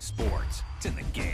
sports. It's in the game.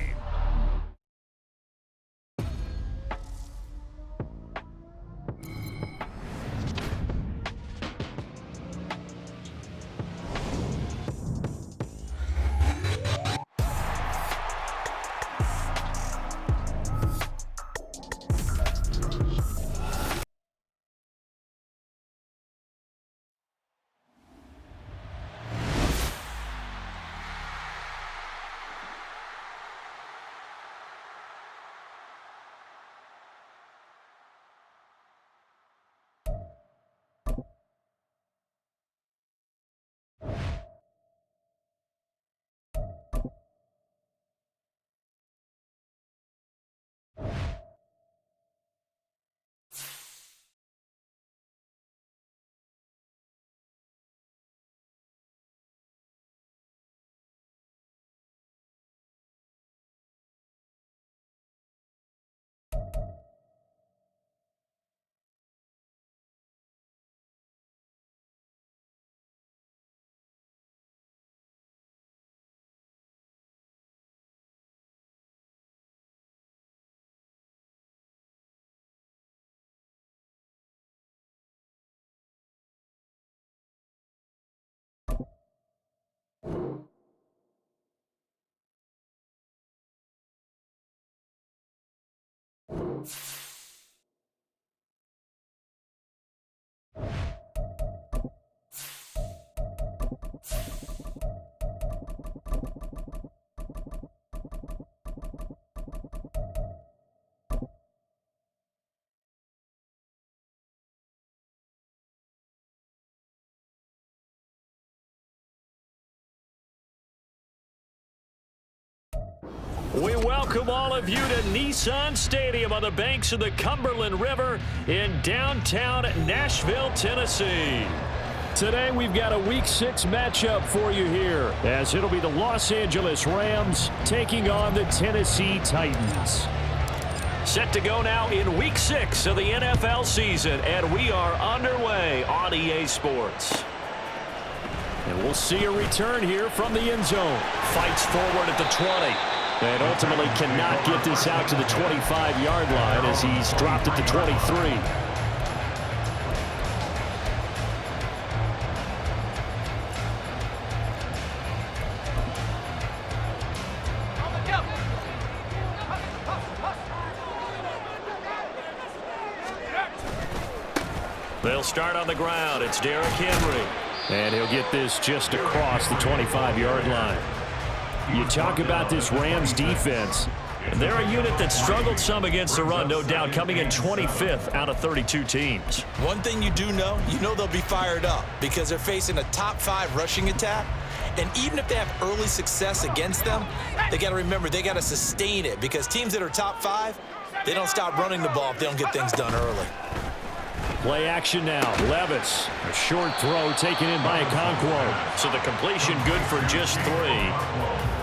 We welcome all of you to Nissan Stadium on the banks of the Cumberland River in downtown Nashville, Tennessee. Today we've got a Week 6 matchup for you here, as it'll be the Los Angeles Rams taking on the Tennessee Titans. Set to go now in Week 6 of the NFL season, and we are underway on EA Sports. And we'll see a return here from the end zone. Fights forward at the 20. And ultimately cannot get this out to the 25-yard line as he's dropped at the 23. They'll start on the ground. It's Derrick Henry. And he'll get this just across the 25-yard line. You talk about this Rams defense. They're a unit that struggled some against the run, no doubt, coming in 25th out of 32 teams. One thing you do know, they'll be fired up because they're facing a top 5 rushing attack. And even if they have early success against them, they got to remember they got to sustain it because teams that are top 5, they don't stop running the ball if they don't get things done early. Play action now. Levis, a short throw taken in by Okonkwo. So the completion good for just 3.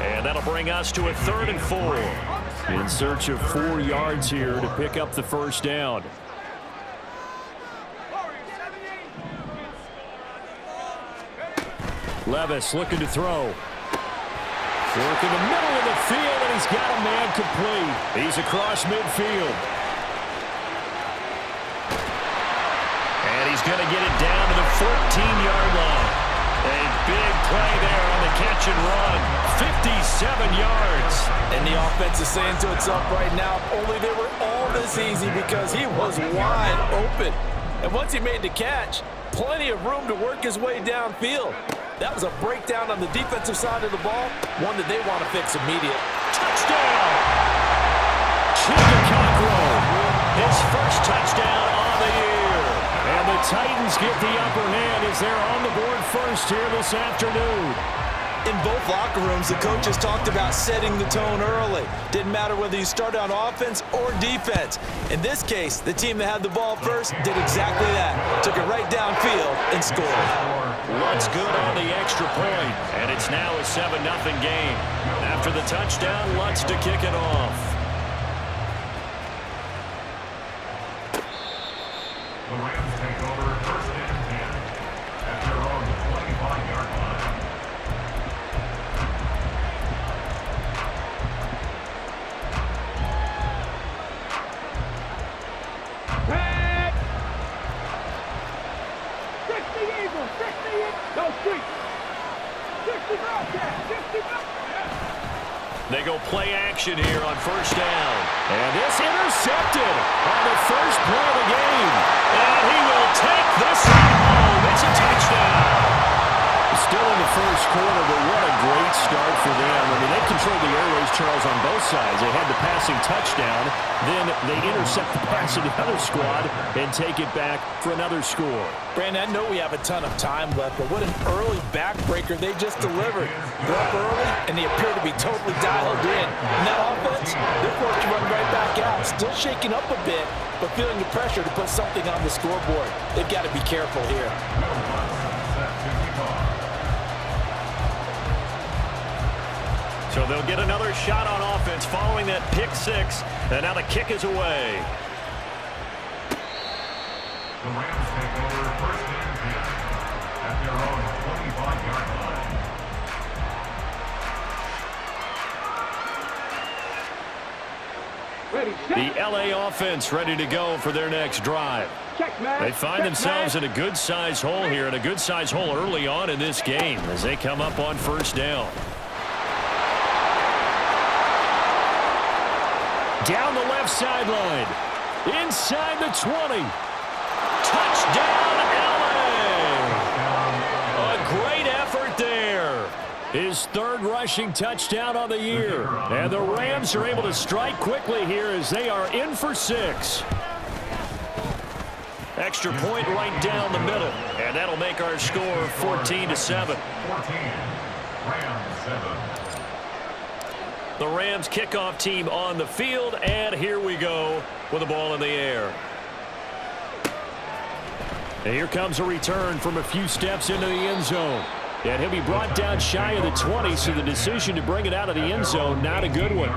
And that'll bring us to a 3rd and 4. In search of 4 yards here to pick up the first down. Levis looking to throw. Work in the middle of the field, and he's got a man complete. He's across midfield. And he's going to get it down to the 14-yard line. A big play there on the catch and run. 57 yards. And the offense is saying to itself right now, if only they were all this easy because he was wide open. And once he made the catch, plenty of room to work his way downfield. That was a breakdown on the defensive side of the ball, one that they want to fix immediately. Touchdown! Okonkwo, his first touchdown on the year. And the Titans get the upper hand as they're on the board first here this afternoon. In both locker rooms, the coaches talked about setting the tone early. Didn't matter whether you started on offense or defense. In this case, the team that had the ball first did exactly that. Took it right downfield and scored. Lutz good on the extra point, and it's now a 7-0 game. After the touchdown, Lutz to kick it off. The Rams take over 1st and 10 at their own 25-yard line. They go play action here on first down. And this intercepted on the first play of the game. And he will take this one home. It's a touchdown. Still in the first quarter, but what a great start for them. I mean, they controlled the airways, Charles, on both sides. They had the passing touchdown. Then they intercept the pass of the other squad and take it back for another score. Brandon, I know we have a ton of time left, but what an early backbreaker they just delivered. They're up early, and they appear to be totally dialed in. And that offense, they're forced to run right back out. Still shaking up a bit, but feeling the pressure to put something on the scoreboard. They've got to be careful here. So they'll get another shot on offense following that pick six. And now the kick is away. The Rams take over first and 10 at their own 25-yard line. The LA offense ready to go for their next drive. They find themselves in a good-sized hole here, and a good-sized hole early on in this game as they come up on first down. Down the left sideline. Inside the 20. Touchdown, LA! A great effort there. His third rushing touchdown on the year. And the Rams are able to strike quickly here as they are in for 6. Extra point right down the middle. And that'll make our score 14-7. 14, Rams 7. The Rams kickoff team on the field, and here we go with the ball in the air. And here comes a return from a few steps into the end zone. And he'll be brought down shy of the 20, so the decision to bring it out of the end zone, not a good one.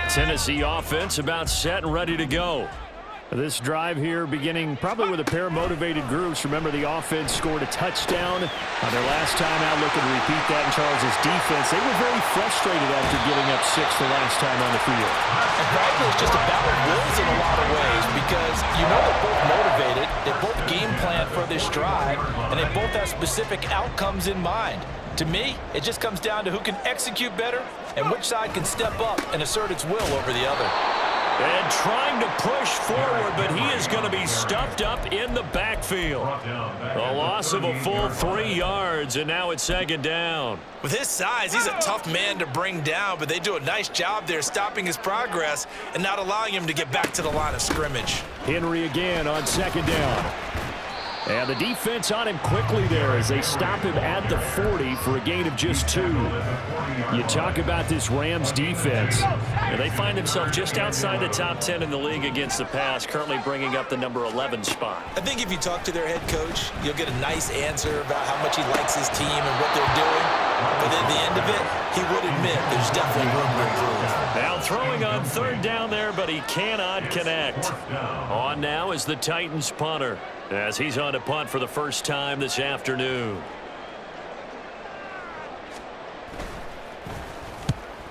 Tennessee offense about set and ready to go. This drive here beginning probably with a pair of motivated groups. Remember, the offense scored a touchdown on their last time out, looking to repeat that in Charles's defense. They were very frustrated after giving up 6 the last time on the field. And frankly, it's just a battle of wills in a lot of ways because you know they're both motivated, they both game plan for this drive, and they both have specific outcomes in mind. To me, it just comes down to who can execute better and which side can step up and assert its will over the other. And trying to push forward, but he is going to be stuffed up in the backfield. A loss of a full 3 yards, and now it's second down. With his size, he's a tough man to bring down, but they do a nice job there stopping his progress and not allowing him to get back to the line of scrimmage. Henry again on second down. And the defense on him quickly there as they stop him at the 40 for a gain of just 2. You talk about this Rams defense. And they find themselves just outside the top 10 in the league against the pass, currently bringing up the number 11 spot. I think if you talk to their head coach, you'll get a nice answer about how much he likes his team and what they're doing. But at the end of it, he would admit there's definitely room to improve. Now throwing on third down there, but he cannot connect. On now is the Titans punter, as he's on to punt for the first time this afternoon.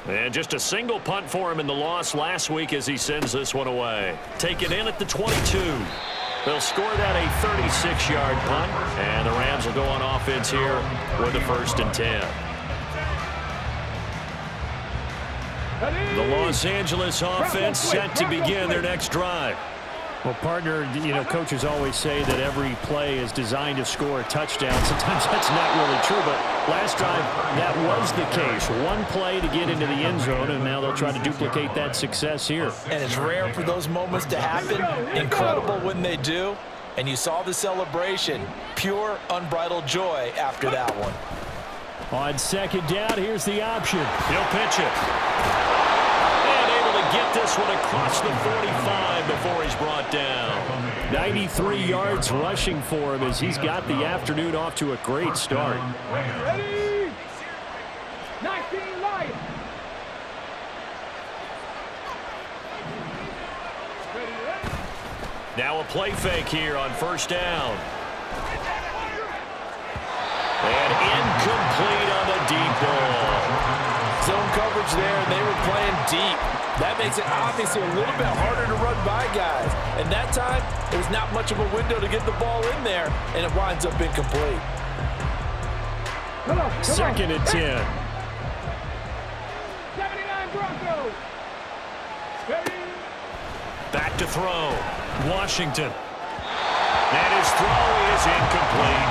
And just a single punt for him in the loss last week as he sends this one away. Taken in at the 22. They'll score that a 36-yard punt, and the Rams will go on offense here with the 1st and 10. The Los Angeles offense set to begin their next drive. Well, partner, you know, coaches always say that every play is designed to score a touchdown. Sometimes that's not really true, but last drive, that was the case. One play to get into the end zone, and now they'll try to duplicate that success here. And it's rare for those moments to happen. Incredible when they do. And you saw the celebration. Pure, unbridled joy after that one. On second down, here's the option. He'll pitch it. And able to get this one across the 45 before he's brought down. 93 yards rushing for him as he's got the afternoon off to a great start. Ready? 19 Lions. Now a play fake here on first down. And incomplete on the deep ball. deep. That makes it obviously a little bit harder to run by guys. And that time, there's not much of a window to get the ball in there, and it winds up incomplete. Come on. 2nd and 10. 79 Broncos. Ready? Back to throw. Washington. And his throw is incomplete.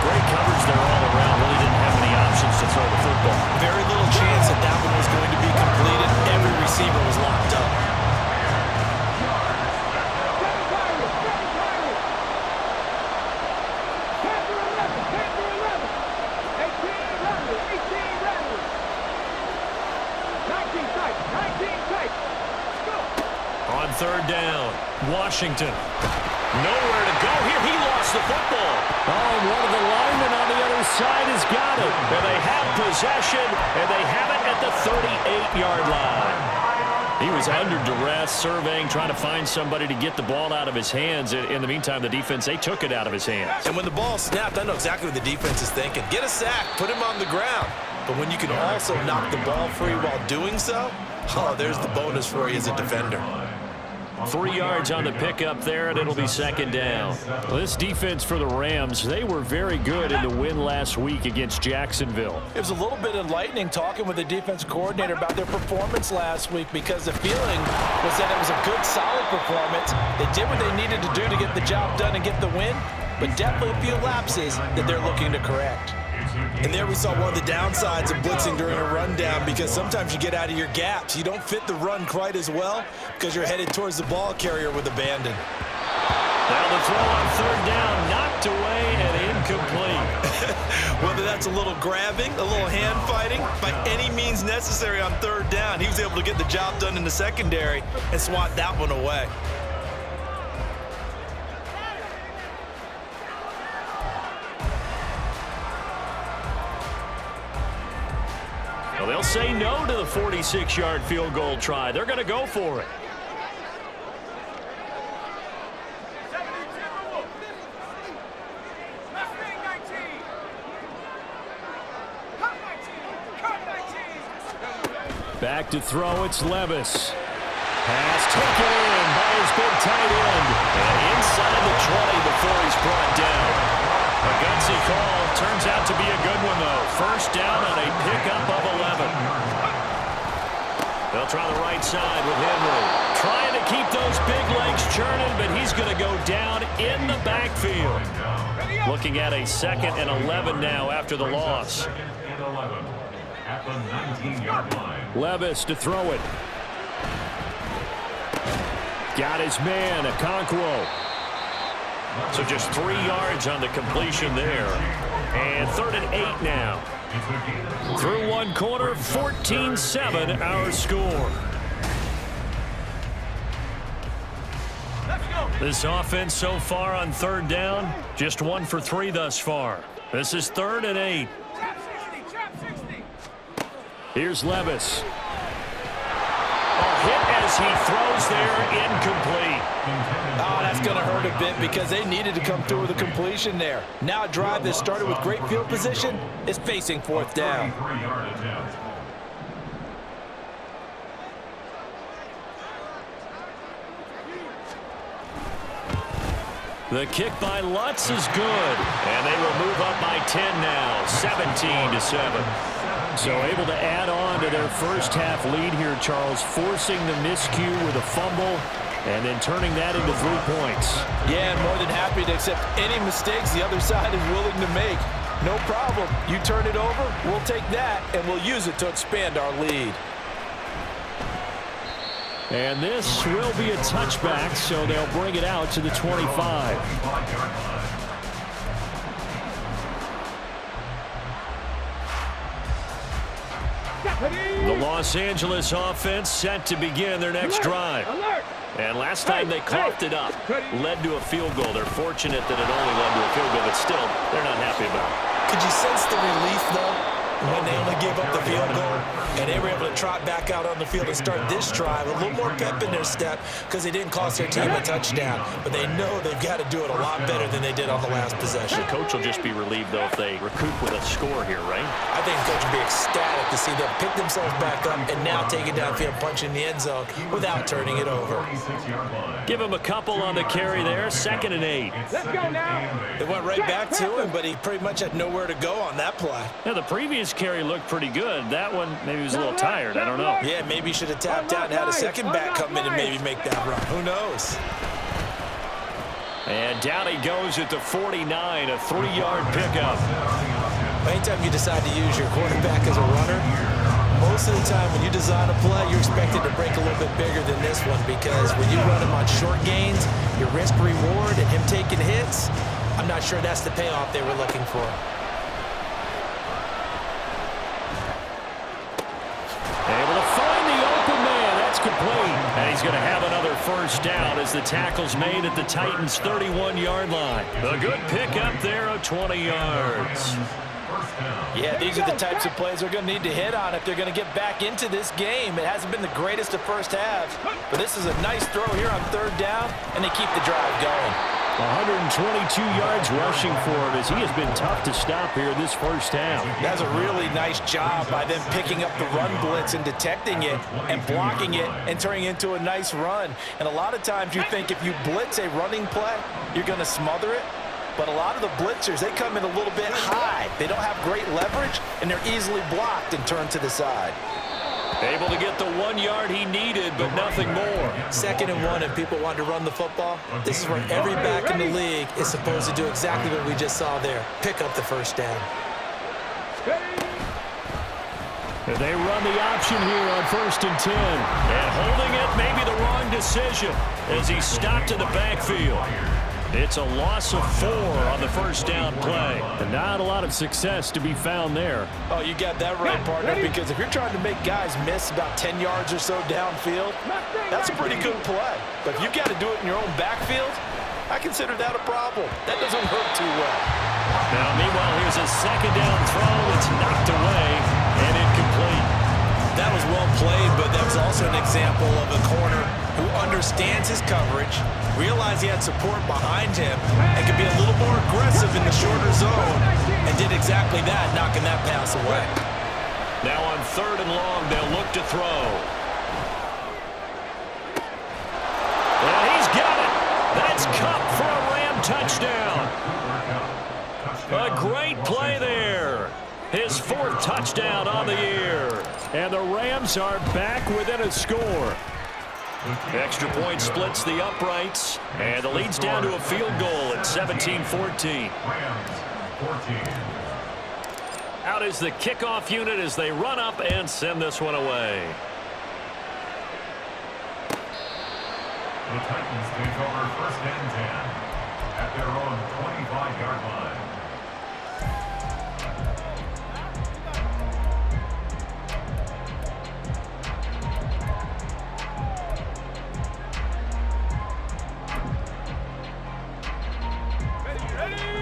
Great coverage there all around. Really didn't have any options to throw the football. Very little chance that that one was going to be completed. Every receiver was locked up. On 3rd down, Washington. Nowhere to go here. He lost the football. Oh, one of the linemen on the other side has got it. And they have possession, and they have it at the 38-yard line. He was under duress, surveying, trying to find somebody to get the ball out of his hands. In the meantime, the defense, they took it out of his hands. And when the ball snapped, I know exactly what the defense is thinking. Get a sack, put him on the ground. But when you can also knock the ball free while doing so, oh, there's the bonus for you as a defender. 3 yards on the pickup there, and it'll be 2nd down. Well, this defense for the Rams, they were very good in the win last week against Jacksonville. It was a little bit enlightening talking with the defense coordinator about their performance last week because the feeling was that it was a good, solid performance. They did what they needed to do to get the job done and get the win, but definitely a few lapses that they're looking to correct. And there we saw one of the downsides of blitzing during a rundown because sometimes you get out of your gaps. You don't fit the run quite as well because you're headed towards the ball carrier with abandon. Now the throw on 3rd down, knocked away and incomplete. Whether that's a little grabbing, a little hand fighting, by any means necessary on 3rd down, he was able to get the job done in the secondary and swat that one away. Well, they'll say no to the 46-yard field goal try. They're going to go for it. Back to throw, it's Levis. Pass taken in by his big tight end. And inside the 20 before he's brought down. A gutsy call. Turns out to be a good one, though. 1st down on a pickup of 11. They'll try the right side with Henry. Trying to keep those big legs churning, but he's going to go down in the backfield. Looking at a 2nd and 11 now after the loss. At the 19-yard line. Levis to throw it. Got his man, Okonkwo. So just 3 yards on the completion there. And 3rd and 8 now. Through 1 quarter, 14-7 our score. This offense so far on 3rd down, just 1 for 3 thus far. This is 3rd and 8. Here's Levis. Hit as he throws there, incomplete. Oh, that's going to hurt a bit because they needed to come through with a completion there. Now a drive that started with great field position is facing 4th down. The kick by Lutz is good, and they will move up by 10 now, 17-7. So able to add on to their first half lead here, Charles, forcing the miscue with a fumble and then turning that into 3 points. Yeah, and more than happy to accept any mistakes the other side is willing to make. No problem. You turn it over, we'll take that, and we'll use it to expand our lead. And this will be a touchback, so they'll bring it out to the 25. The Los Angeles offense set to begin their next drive. And last time they coughed it up, led to a field goal. They're fortunate that it only led to a field goal, but still, they're not happy about it. Could you sense the relief, though? when they only gave up the field goal, and they were able to trot back out on the field and start this drive. A little more pep in their step because they didn't cost their team a touchdown. But they know they've got to do it a lot better than they did on the last possession. The coach will just be relieved, though, if they recoup with a score here, right? I think the coach will be ecstatic to see them pick themselves back up and now take it downfield, punch in the end zone without turning it over. Give him a couple on the carry there, 2nd and 8. Let's go now. They went right back to him, but he pretty much had nowhere to go on that play. Yeah, the previous carry looked pretty good. That one, maybe he was a little tired. I don't know. Yeah, maybe he should have tapped out and had a second back come in and maybe make that run. Who knows? And down he goes at the 49, a 3-yard pickup. Anytime you decide to use your quarterback as a runner, most of the time when you design a play, you're expected to break a little bit bigger than this one, because when you run him on short gains, your risk-reward and him taking hits, I'm not sure that's the payoff they were looking for. Able to find the open man. That's complete. And he's going to have another first down as the tackle's made at the Titans' 31-yard line. A good pickup there of 20 yards. Yeah, these are the types of plays they're going to need to hit on if they're going to get back into this game. It hasn't been the greatest of first halves, but this is a nice throw here on 3rd down, and they keep the drive going. 122 yards rushing for him as he has been tough to stop here this first half. That's a really nice job by them picking up the run blitz and detecting it and blocking it and turning it into a nice run. And a lot of times you think if you blitz a running play, you're going to smother it. But a lot of the blitzers, they come in a little bit high. They don't have great leverage, and they're easily blocked and turned to the side. Able to get the 1 yard he needed, but nothing more. 2nd and 1, and people want to run the football. This is where every back in the league is supposed to do exactly what we just saw there. Pick up the first down. And they run the option here on 1st and 10. And holding it, maybe the wrong decision as he stopped in the backfield. It's a loss of 4 on the first down play. And not a lot of success to be found there. Oh, you got that right, partner, because if you're trying to make guys miss about 10 yards or so downfield, that's a pretty good play. But if you've got to do it in your own backfield, I consider that a problem. That doesn't work too well. Now, meanwhile, here's a 2nd down throw. It's knocked away and incomplete. That was well played, but that was also an example of a corner who understands his coverage, realized he had support behind him, and could be a little more aggressive in the shorter zone, and did exactly that, knocking that pass away. Now on 3rd and long, they'll look to throw. And he's got it. That's Cup for a Ram touchdown. A great play there. His 4th touchdown on the year. And the Rams are back within a score. Extra point splits the uprights, and the lead's down to a field goal at 17-14. Out is the kickoff unit as they run up and send this one away. The Titans take over 1st and 10 at their own 25-yard line.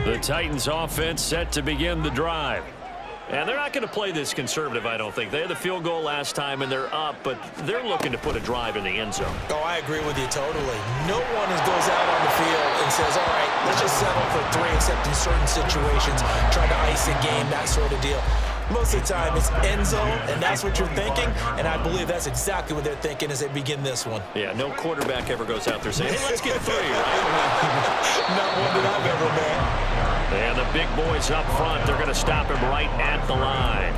The Titans offense set to begin the drive. And they're not going to play this conservative, I don't think. They had the field goal last time, and they're up, but they're looking to put a drive in the end zone. Oh, I agree with you totally. No one goes out on the field and says, all right, let's just settle for 3, except in certain situations, try to ice a game, that sort of deal. Most of the time, it's end zone, and that's what you're thinking, and I believe that's exactly what they're thinking as they begin this one. Yeah, no quarterback ever goes out there saying, hey, let's get 3, right? Not one that I've ever met. And the big boys up front, they're going to stop him right at the line.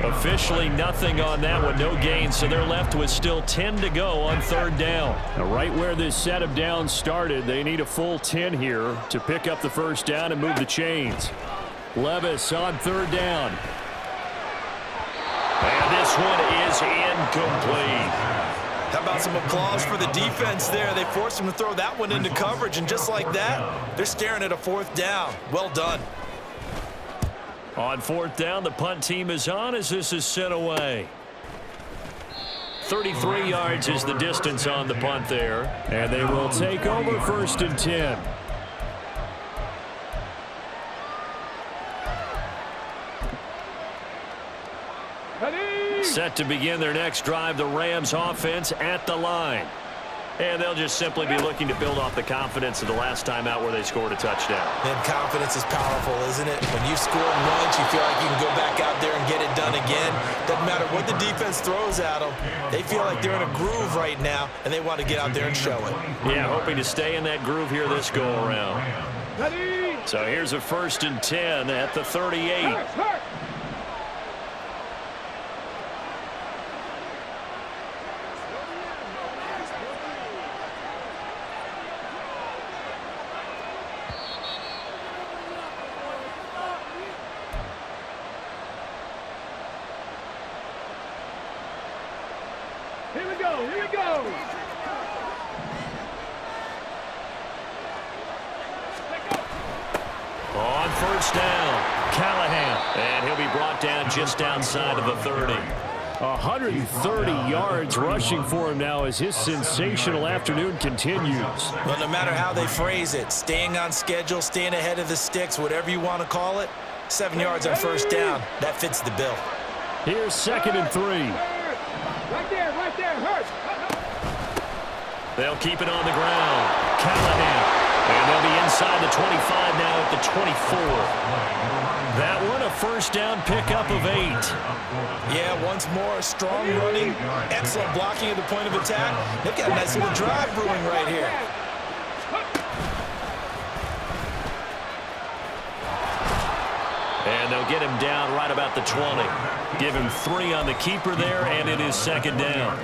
Officially nothing on that one, no gain, so they're left with still 10 to go on 3rd down. Now, right where this set of downs started, they need a full 10 here to pick up the first down and move the chains. Levis on 3rd down. And this one is incomplete. How about some applause for the defense there? They forced him to throw that one into coverage, and just like that, they're staring at a 4th down. Well done. On 4th down, the punt team is on as this is sent away. 33 yards is the distance on the punt there. And they will take over 1st and 10. Ready? Set to begin their next drive, the Rams offense at the line. And they'll just simply be looking to build off the confidence of the last time out where they scored a touchdown. And confidence is powerful, isn't it? When you score once, you feel like you can go back out there and get it done again. Doesn't matter what the defense throws at them. They feel like they're in a groove right now, and they want to get out there and show it. Yeah, hoping to stay in that groove here this go-around. Ready? So here's a 1st and 10 at the 38. Hurt. Here we go. On 1st down, Callahan. And he'll be brought down just outside of the 30. 130 yards rushing for him now as his sensational afternoon continues. Well, no matter how they phrase it, staying on schedule, staying ahead of the sticks, whatever you want to call it, 7 yards on 1st down, that fits the bill. Here's 2nd and 3. Right there, hurt. They'll keep it on the ground. Callahan. And they'll be inside the 25 now at the 24. That one a 1st down pickup of 8. Yeah, once more, strong running, excellent blocking at the point of attack. They've got a nice little drive brewing right here. And they'll get him down right about the 20. Give him 3 on the keeper there, and it is 2nd down.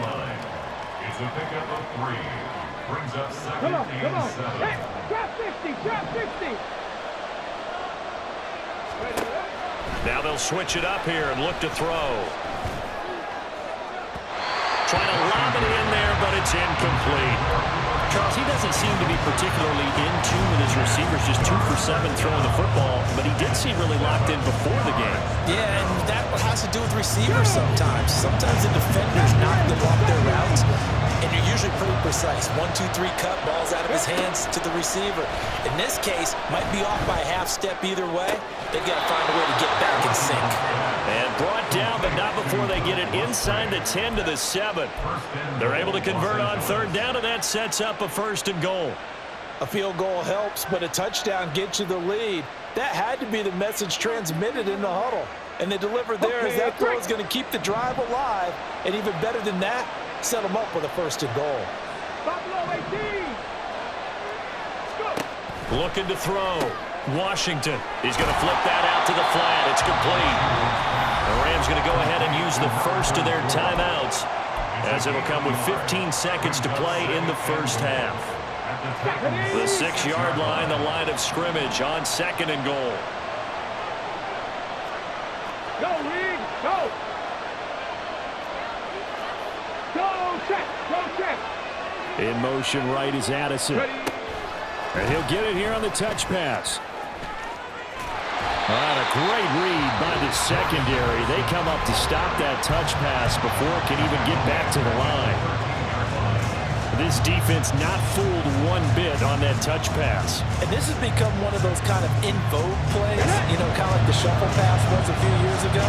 It's a pickup of 3. Brings up 2nd Come on. and 7. Hey, drop 50. Now they'll switch it up here and look to throw. Trying to lob it in there, but it's incomplete. Charles, he doesn't seem to be particularly in tune with his receivers, just 2 for 7 throwing the football, but he did seem really locked in before the game. Yeah, and that has to do with receivers sometimes. Sometimes the defenders knock them off their routes, and you're usually pretty precise. 1, 2, 3 cut, balls out of his hands to the receiver. In this case, might be off by a half step either way. They've got to find a way to get back in sync. And brought down, but not before they get it inside the 10 to the 7. They're able to convert on 3rd down, and that sets up a 1st and goal. A field goal helps, but a touchdown gets you the lead. That had to be the message transmitted in the huddle. And they delivered there as that throw is going to keep the drive alive. And even better than that, set them up with a 1st and goal. Buffalo 18. Go. Looking to throw. Washington. He's going to flip that out to the flat. It's complete. The Rams going to go ahead and use the first of their timeouts, as it'll come with 15 seconds to play in the 1st half. The 6-yard line, the line of scrimmage on 2nd and goal. Go, Reed. Go. Go check. In motion right is Addison. Ready. And he'll get it here on the touch pass. A great read by the secondary. They come up to stop that touch pass before it can even get back to the line. This defense not fooled one bit on that touch pass. And this has become one of those kind of in vogue plays, you know, kind of like the shuffle pass was a few years ago.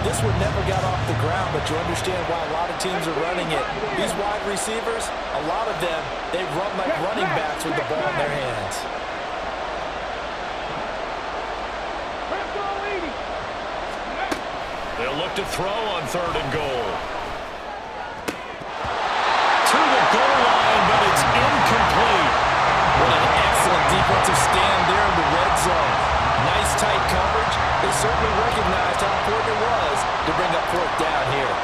This one never got off the ground, but you understand why a lot of teams are running it. These wide receivers, a lot of them, they run like running backs with the ball in their hands. They'll look to throw on 3rd and goal. To the goal line, but it's incomplete. What an excellent defensive stand there in the red zone. Nice tight coverage. They certainly recognized how important it was to bring up 4th down here.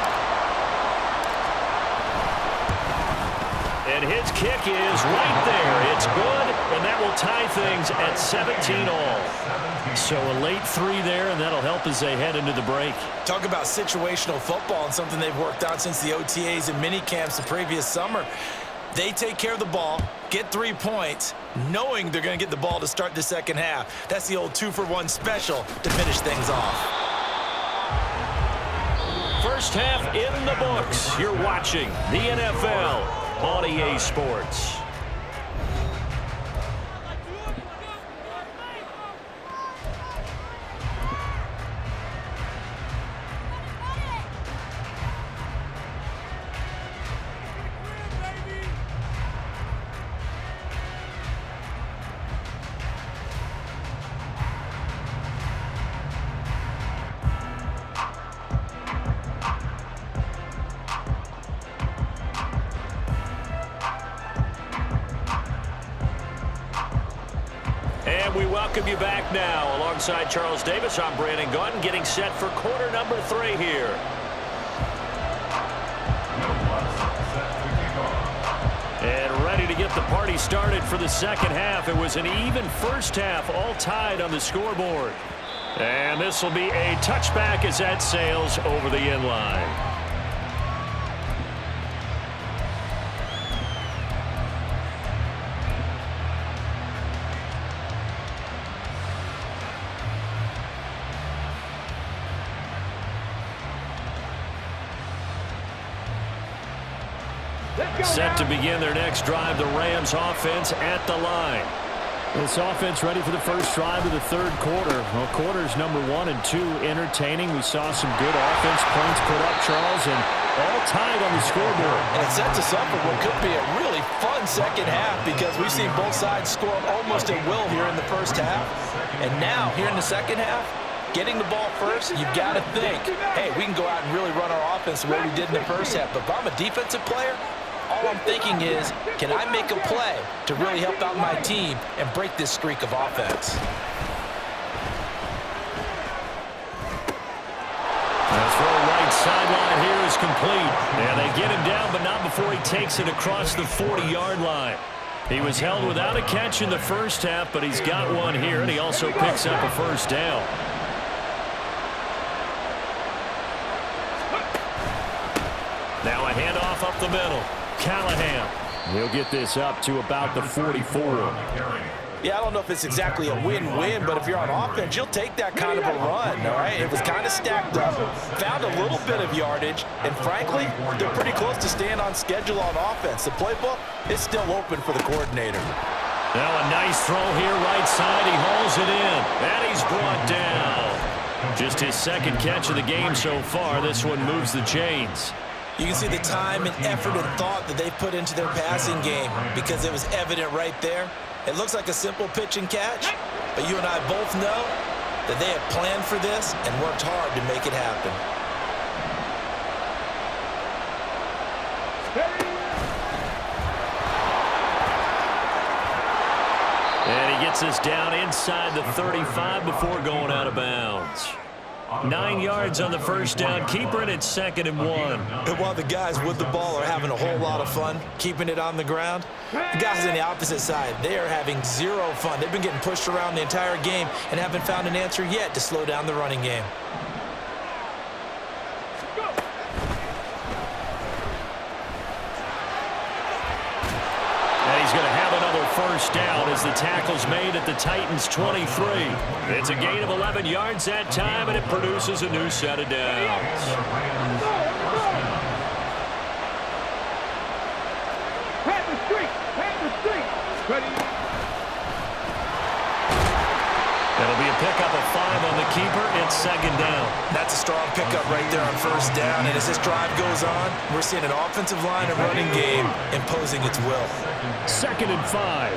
And his kick is right there. It's good, and that will tie things at 17 all. So a late 3 there, and that'll help as they head into the break. Talk about situational football and something they've worked on since the OTAs and mini camps the previous summer. They take care of the ball, get 3 points, knowing they're going to get the ball to start the 2nd half. That's the old 2-for-1 special to finish things off. 1st half in the books. You're watching the NFL on EA Sports. welcome you back now. Alongside Charles Davis, I'm Brandon Gaudin, getting set for quarter number 3 here. And ready to get the party started for the second half. It was an even first half, all tied on the scoreboard. And this will be a touchback as that sails over the end line. Set to begin their next drive, the Rams offense at the line. This offense ready for the first drive of the third quarter. Well, quarters number 1 and 2 entertaining. We saw some good offense points put up, Charles, and all tied on the scoreboard. And it sets us up for what could be a really fun second half because we've seen both sides score almost at will here in the first half. And now, here in the second half, getting the ball first, you've got to think, hey, we can go out and really run our offense the way we did in the first half. But if I'm a defensive player, all I'm thinking is, can I make a play to really help out my team and break this streak of offense? The throw right sideline here is complete. And they get him down, but not before he takes it across the 40-yard line. He was held without a catch in the first half, but he's got one here, and he also picks up a first down. Now a handoff up the middle. Callahan. He'll get this up to about the 44. Yeah, I don't know if it's exactly a win-win, but if you're on offense, you'll take that kind of a run, all right? It was kind of stacked up, found a little bit of yardage, and frankly, they're pretty close to staying on schedule on offense. The playbook is still open for the coordinator. Now a nice throw here, right side. He hauls it in, and he's brought down. Just his second catch of the game so far. This one moves the chains. You can see the time and effort and thought that they put into their passing game because it was evident right there. It looks like a simple pitch and catch, but you and I both know that they have planned for this and worked hard to make it happen. And he gets us down inside the 35 before going out of bounds. 9 yards on the first down, keeper, and it's 2nd and 1. And while the guys with the ball are having a whole lot of fun keeping it on the ground, the guys on the opposite side, they are having zero fun. They've been getting pushed around the entire game and haven't found an answer yet to slow down the running game. He's going to have another first down as the tackle's made at the Titans' 23. It's a gain of 11 yards that time, and it produces a new set of downs. Pat the street! Pat the street! Ready? That'll be a pickup of 5 on the keeper. It's 2nd down. That's a strong pickup right there on first down. And as this drive goes on, we're seeing an offensive line and running game imposing its will. 2nd and 5.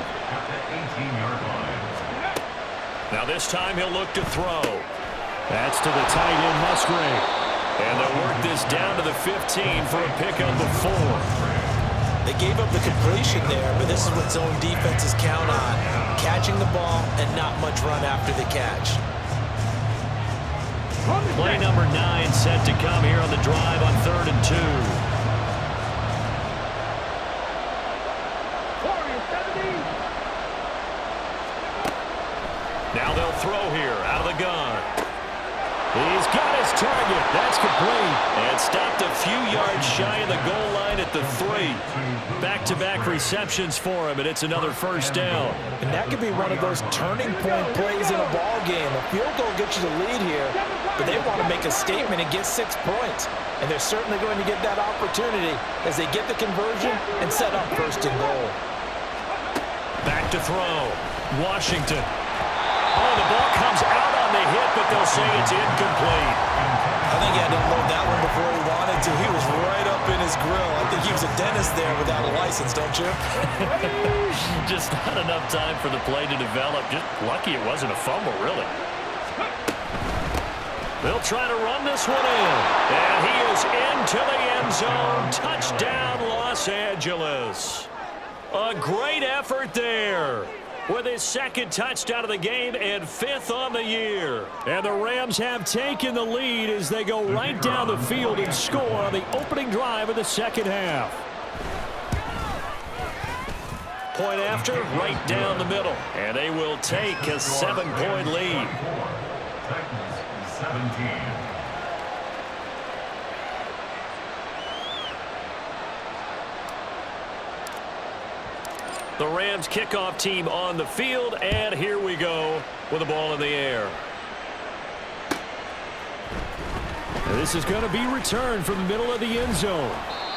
Now this time he'll look to throw. That's to the tight end, Musgrave. And they'll work this down to the 15 for a pickup of 4. They gave up the completion there, but this is what zone defenses count on. Catching the ball and not much run after the catch. Play number 9 set to come here on the drive on 3rd and 2. Now they'll throw here out of the gun. He's got his target. That's complete. And stopped a few yards shy of the goal line at the 3. Back-to-back receptions for him, and it's another first down. And that could be one of those turning point plays in a ball game. A field goal gets you the lead here, but they want to make a statement and get 6 points. And they're certainly going to get that opportunity as they get the conversion and set up 1st and goal. Back to throw. Washington. Oh, the ball comes out on the hit, but they'll say it's incomplete. I think he had to unload that one before he wanted to. He was right up in his grill. I think he was a dentist there without a license, don't you? Just not enough time for the play to develop. Just lucky it wasn't a fumble, really. They'll try to run this one in. And he is into the end zone. Touchdown, Los Angeles. A great effort there. with his second touchdown of the game and 5th on the year. And the Rams have taken the lead as they go right down the field and score on the opening drive of the second half. Point after, right down the middle. And they will take a 7-point lead. Titans 17. The Rams kickoff team on the field, and here we go with the ball in the air. And this is going to be returned from the middle of the end zone.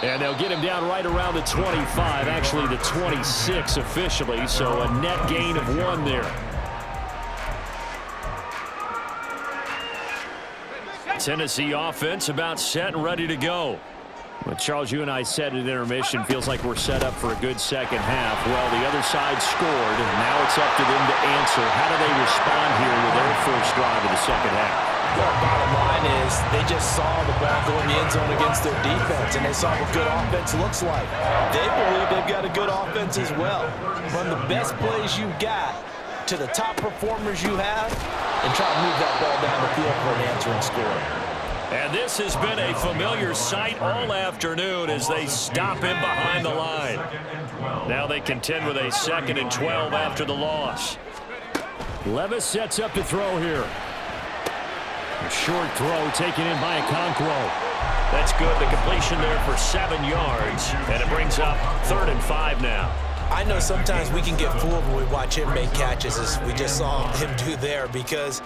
And they'll get him down right around the 25, actually the 26 officially, so a net gain of 1 there. Tennessee offense about set and ready to go. Well, Charles, you and I said at intermission, feels like we're set up for a good second half. Well, the other side scored, and now it's up to them to answer. How do they respond here with their first drive of the second half? Well, bottom line is they just saw the ball go in the end zone against their defense, and they saw what good offense looks like. They believe they've got a good offense as well. Run the best plays you've got to the top performers you have, and try to move that ball down the field for an answering score. And this has been a familiar sight all afternoon as they stop him behind the line. Now they contend with a 2nd and 12 after the loss. Levis sets up to throw here. A short throw taken in by Okonkwo. That's good. The completion there for 7 yards. And it brings up 3rd and 5 now. I know sometimes we can get fooled when we watch him make catches, as we just saw him do there, because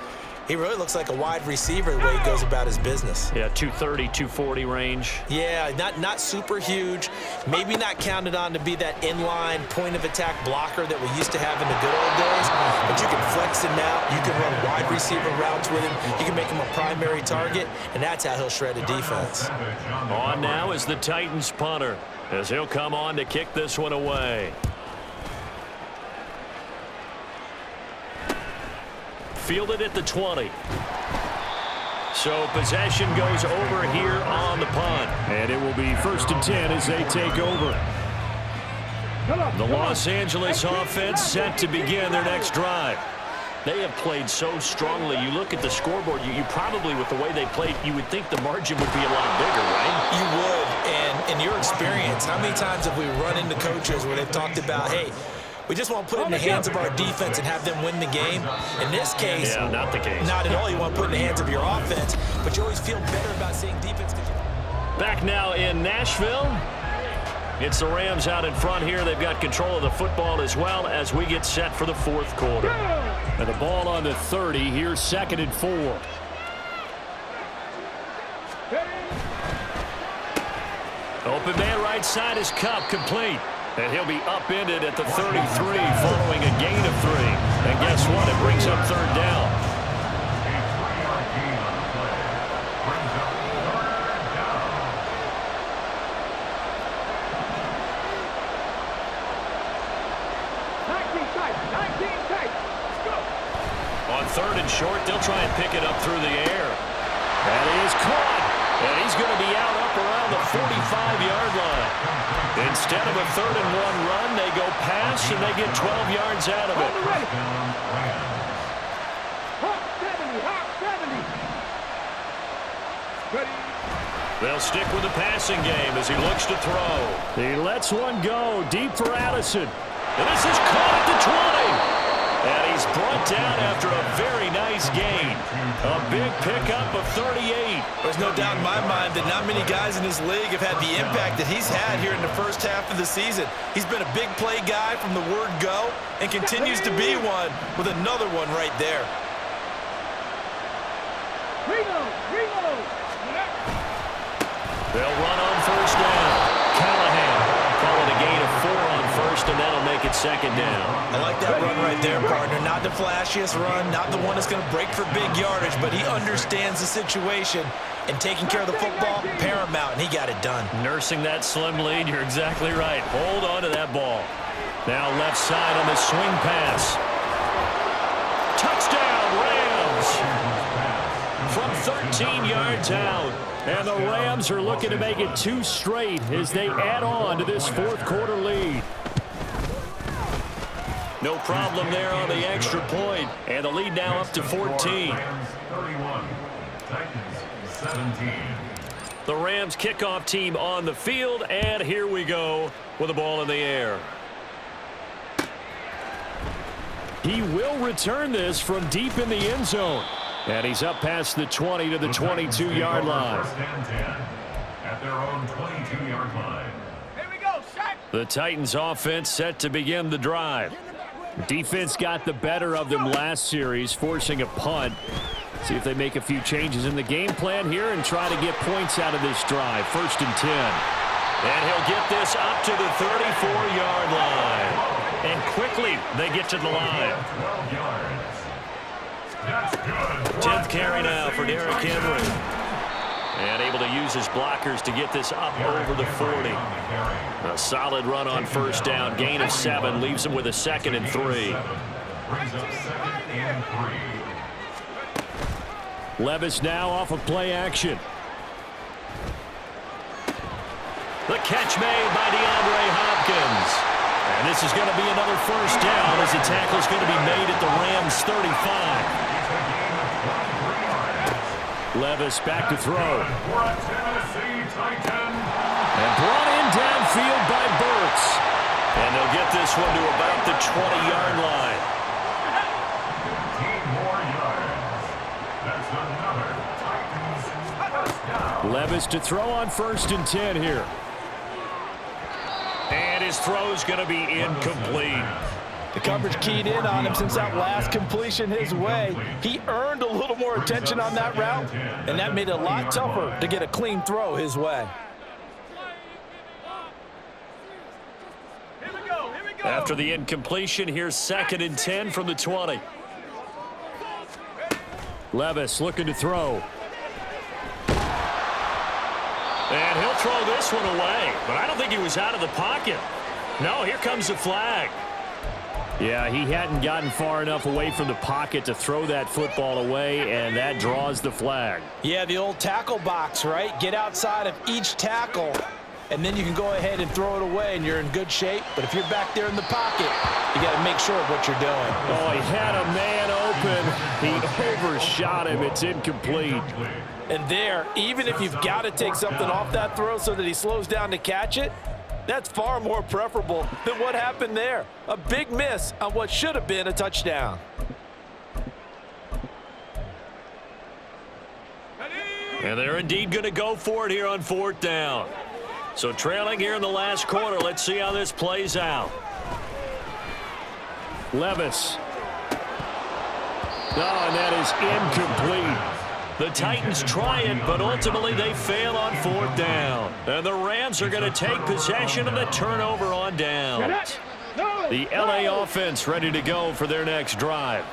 he really looks like a wide receiver the way he goes about his business. Yeah, 230, 240 range. Yeah, not super huge. Maybe not counted on to be that inline point-of-attack blocker that we used to have in the good old days. But you can flex him out. You can run wide receiver routes with him. You can make him a primary target, and that's how he'll shred a defense. On now is the Titans punter, as he'll come on to kick this one away. Fielded at the 20. So possession goes over here on the punt. And it will be 1st and 10 as they take over. The Los Angeles offense set to begin their next drive. They have played so strongly. You look at the scoreboard, you probably, with the way they played, you would think the margin would be a lot bigger, right? You would. And in your experience, how many times have we run into coaches where they've talked about, hey, we just want to put it in the hands of our defense and have them win the game? In this case, yeah, not the case. Not at all. You want to put it in the hands of your offense, but you always feel better about seeing defense. Back now in Nashville. It's the Rams out in front here. They've got control of the football as well as we get set for the 4th quarter. And the ball on the 30. Here's 2nd and 4. Open man right side is Cup, complete. And he'll be upended at the 33 following a gain of 3. And guess what? It brings up 3rd down. On 3rd and short, they'll try and pick it up through the air. That is caught. And he's going to be out up around the 45-yard line. Instead of a 3rd and 1 run, they go pass, and they get 12 yards out of it. They'll stick with the passing game as he looks to throw. He lets one go deep for Addison. And this is caught at the 20. And he's brought down after a very nice gain. A big pickup of 38. There's no doubt in my mind that not many guys in this league have had the impact that he's had here in the first half of the season. He's been a big play guy from the word go and continues to be one with another one right there. They'll run on 1st down. Callahan calling a gain of 4 on 1st, and that'll make it 2nd down. I like that run right there, partner. Not the flashiest run, not the one that's going to break for big yardage, but he understands the situation, and taking care of the football, paramount, and he got it done. Nursing that slim lead, you're exactly right. Hold on to that ball. Now left side on the swing pass. Touchdown, Rams! From 13 yards out. And the Rams are looking to make it 2 straight as they add on to this 4th quarter lead. No problem there on the extra point. And the lead now up to 14. Rams 31, Titans 17. The Rams kickoff team on the field, and here we go with the ball in the air. He will return this from deep in the end zone. And he's up past the 20 to the 22-yard line. First and 10 at their own 22-yard line. Here we go, shot. The Titans offense set to begin the drive. Defense got the better of them last series, forcing a punt. See if they make a few changes in the game plan here and try to get points out of this drive. First and 10. And he'll get this up to the 34-yard line. And quickly they get to the line. 12 yards. That's good. 10th carry now for Derrick Henry. And able to use his blockers to get this up over the 40. A solid run on first down. Gain of 7 leaves him with a 2nd and 3. Brings up 2nd and 3. Levis now off of play action. The catch made by DeAndre Hopkins. And this is going to be another first down as the tackle is going to be made at the Rams 35. Levis back to throw. For a Tennessee Titan. And brought in downfield by Burks. And they'll get this one to about the 20-yard line. 15 more yards. That's another Titans first down. Levis to throw on first and 10 here. And his throw's going to be incomplete. The coverage keyed in on him since that last completion his way. He earned a little more attention on that route, and that made it a lot tougher to get a clean throw his way. Here we go. After the incompletion, here's 2nd and 10 from the 20. Levis looking to throw. And he'll throw this one away, but I don't think he was out of the pocket. No, here comes the flag. Yeah, he hadn't gotten far enough away from the pocket to throw that football away, and that draws the flag. Yeah, the old tackle box, right? Get outside of each tackle, and then you can go ahead and throw it away, and you're in good shape. But if you're back there in the pocket, you got to make sure of what you're doing. Oh, he had a man open. He overshot him. It's incomplete. And there, even if you've got to take something off that throw so that he slows down to catch it, that's far more preferable than what happened there. A big miss on what should have been a touchdown. And they're indeed going to go for it here on 4th down. So trailing here in the last quarter. Let's see how this plays out. Levis. Oh, and that is incomplete. The Titans try it, but ultimately they fail on 4th down. And the Rams are going to take possession of the turnover on downs. The LA offense ready to go for their next drive.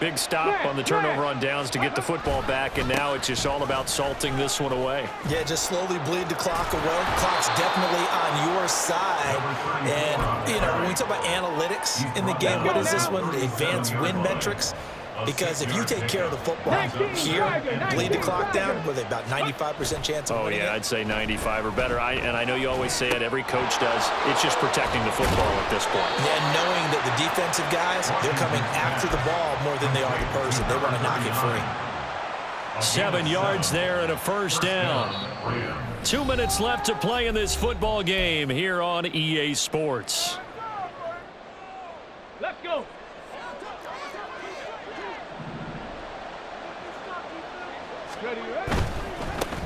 Big stop on the turnover on downs to get the football back, and now it's just all about salting this one away. Yeah, just slowly bleed the clock away. Clock's definitely on your side. And, you know, when we talk about analytics in the game, what is this one? Advanced win metrics. Because if you take care of the football here, bleed the clock down, with about 95% chance of winning it. I'd say 95 or better. And I know you always say it, every coach does. It's just protecting the football at this point. And knowing that the defensive guys, they're coming after the ball more than they are the person. They want to knock it free. 7 yards there and a first down. 2 minutes left to play in this football game here on EA Sports. Let's go. Ready, ready?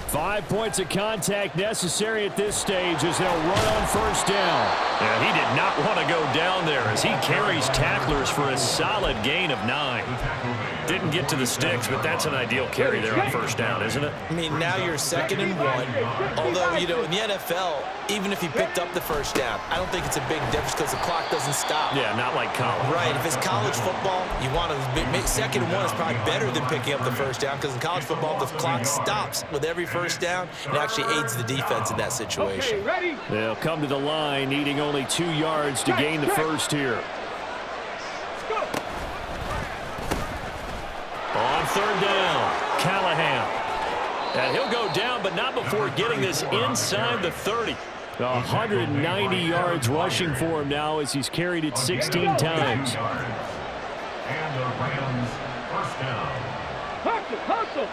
5 points of contact necessary at this stage as they'll run on first down. Yeah, he did not want to go down there as he carries tacklers for a solid gain of 9. Didn't get to the sticks, but that's an ideal carry there on first down, isn't it? I mean, now you're 2nd and 1. Although, you know, in the NFL, even if he picked up the first down, I don't think it's a big difference because the clock doesn't stop. Yeah, not like college. Right. If it's college football, you want to make 2nd and 1 is probably better than picking up the first down because in college football, the clock stops with every first down and actually aids the defense in that situation. Okay, ready? They'll come to the line, needing only 2 yards to gain the first here. On 3rd down, Callahan. And he'll go down, but not before getting this inside the 30. 190 yards rushing for him now as he's carried it 16 times. And the Rams first down. Hustle.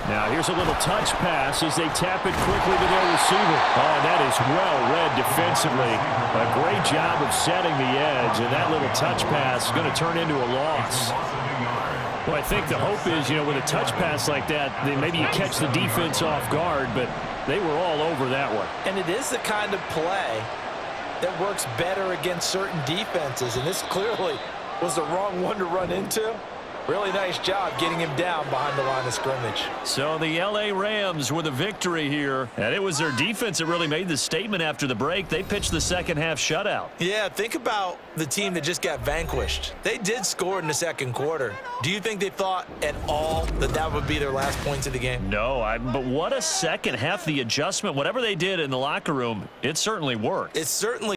Now here's a little touch pass as they tap it quickly to their receiver. Oh, that is well read defensively. A great job of setting the edge, and that little touch pass is going to turn into a loss. Well, I think the hope is, with a touch pass like that, then maybe you catch the defense off guard, but they were all over that one. And it is the kind of play that works better against certain defenses, and this clearly was the wrong one to run into. Really nice job getting him down behind the line of scrimmage. So the L.A. Rams with a victory here. And it was their defense that really made the statement after the break. They pitched the second half shutout. Yeah, think about the team that just got vanquished. They did score in the second quarter. Do you think they thought at all that that would be their last points of the game? No, but what a second half. The adjustment, whatever they did in the locker room, it certainly worked. It certainly